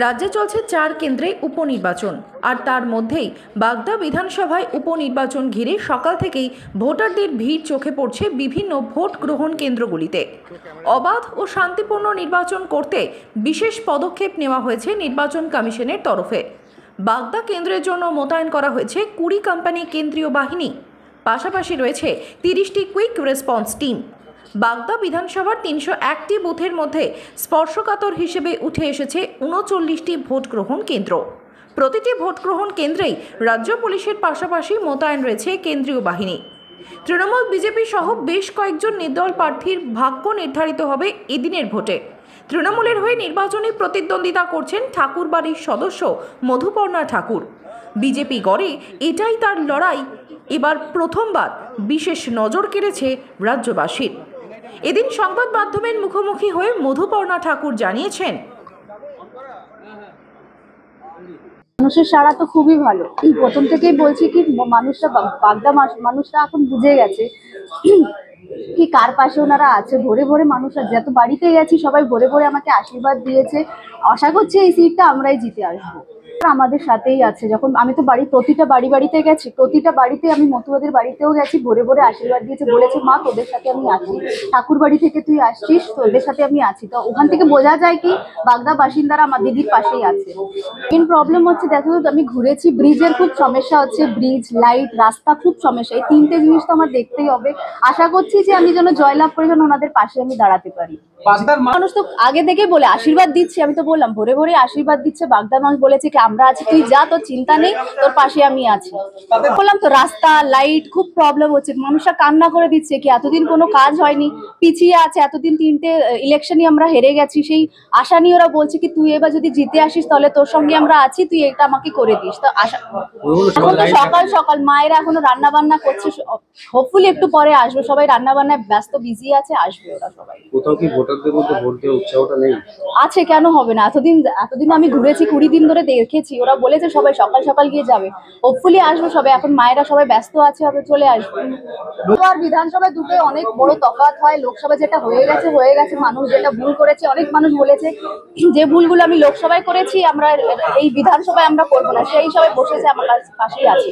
রাজ্যে চলছে 4 কেন্দ্রে উপনির্বাচন, আর তার মধ্যেই বাগদা বিধানসভায় উপনির্বাচন ঘিরে সকাল থেকেই ভোটারদের ভিড় চোখে পড়ছে বিভিন্ন ভোট গ্রহণ কেন্দ্রগুলিতে। অবাধ ও শান্তিপূর্ণ নির্বাচন করতে বিশেষ পদক্ষেপ নেওয়া হয়েছে নির্বাচন কমিশনের তরফে। বাগদা কেন্দ্রের জন্য মোতায়েন করা হয়েছে 20 কোম্পানি কেন্দ্রীয় বাহিনী, পাশাপাশি রয়েছে 30টি কুইক রেসপন্স টিম। বাগদা বিধানসভার 301টি বুথের মধ্যে স্পর্শকাতর হিসেবে উঠে এসেছে 39টি ভোট গ্রহণ কেন্দ্র। প্রতিটি ভোট গ্রহণ কেন্দ্রেই রাজ্য পুলিশের পাশাপাশি মোতায়েন রয়েছে কেন্দ্রীয় বাহিনী। তৃণমূল, বিজেপি সহ বেশ কয়েকজন নির্দল প্রার্থীর ভাগ্য নির্ধারিত হবে এদিনের ভোটে। তৃণমূলের হয়ে নির্বাচনী প্রতিদ্বন্দ্বিতা করছেন ঠাকুরবাড়ির সদস্য মধুপর্ণা ঠাকুর। বিজেপি গড়ে এটাই তার লড়াই। এবার প্রথমবার বিশেষ নজর কেড়েছে রাজ্যবাসীর। এদিন সংবাদ মাধ্যমের মুখোমুখি হয়ে মধুপর্ণা ঠাকুর জানিয়েছেন, মানুষের সাড়া তো খুবই ভালো। প্রথম থেকেই বলছি কি মানুষরা বাগদা মানুষরা এখন বুঝে গেছে কি কার পাশে ওনারা আছে। ভোরে ভোরে মানুষরা যত বাড়িতে গেছি সবাই ভোরে ভোরে আমাকে আশীর্বাদ দিয়েছে। আশা করছি এই সিটটা আমরাই জিতে আসবো। আমাদের সাথেই আছে। যখন আমি তো প্রতিটা বাড়িতে গেছি, প্রতিটা বাড়িতে আমি মতুয়াদের বাড়িতেও গেছি, ভোরে ভোরে আশীর্বাদ দিয়েছে, বলেছে মা তোদের সাথে আমি আছি, ঠাকুর বাড়ি থেকে তুই আসছিস, তোদের সাথে আমি আছি। তো ওখান থেকে বোঝা যায় কি বাগদা বাসিন্দারা আমার দিদির পাশেই আছে। মেন প্রবলেম হচ্ছে দেখো, আমি ঘুরেছি, ব্রিজের খুব সমস্যা হচ্ছে, ব্রিজ, লাইট, রাস্তা খুব সমস্যা। এই তিনটে জিনিস তো আমার দেখতেই হবে। আশা করছি যে আমি যেন জয়লাভ করে যেন ওনাদের পাশে আমি দাঁড়াতে পারি। মানুষ তো আগে থেকেই বলে আশীর্বাদ দিচ্ছে, আমি তো বললাম ভোরে ভোরে আশীর্বাদ দিচ্ছে। বাগদার মানুষ বলেছে কি আমরা আছি, তুই যা, তোর চিন্তা নেই, তোর পাশে আমি আছি। বললাম তো রাস্তা, লাইট খুব প্রবলেম হচ্ছে, মানুষরা কান্না করে দিচ্ছে কি এতদিন কোনো কাজ হয়নি, পিছিয়ে আছে, এতদিন 3টে ইলেকশনই আমরা হেরে গেছি। সেই আশা নিয়ে ওরা বলছে কি তুই এবার যদি জিতে আসিস তাহলে তোর সঙ্গে আমরা আছি, তুই এটা আমাকে করে দিস। তো আশা এখন তো সকাল সকাল মায়েরা এখনো রান্না বান্না করছে, হোপফুলি একটু পরে আসবে সবাই, রান্না বান্নায় ব্যস্ত বিজি আছে, আসবে ওরা সবাই। কোথাও কি ভোটারদের মধ্যে ভোট দেওয়ার উৎসাহটা নেই? আছে, কেন হবে না? এতদিন আমি ঘুরেছি, 20 দিন ধরে দেখেছি, ওরা বলেছে সবাই সকাল সকাল গিয়ে যাবে, হোপফুলি আসবে সবাই। এখন মায়েরা সবাই ব্যস্ত আছে, হবে চলে আসবে। আর বিধানসভায় দুটোই অনেক বড় তফাৎ হয়। লোকসভা যেটা হয়ে গেছে, মানুষ যেটা ভুল করেছে, অনেক মানুষ বলেছে যে ভুলগুলো আমি লোকসভায় করেছি আমরা এই বিধানসভায় আমরা করবো না, সেই সবাই বসেছে আমার পাশেই আছে।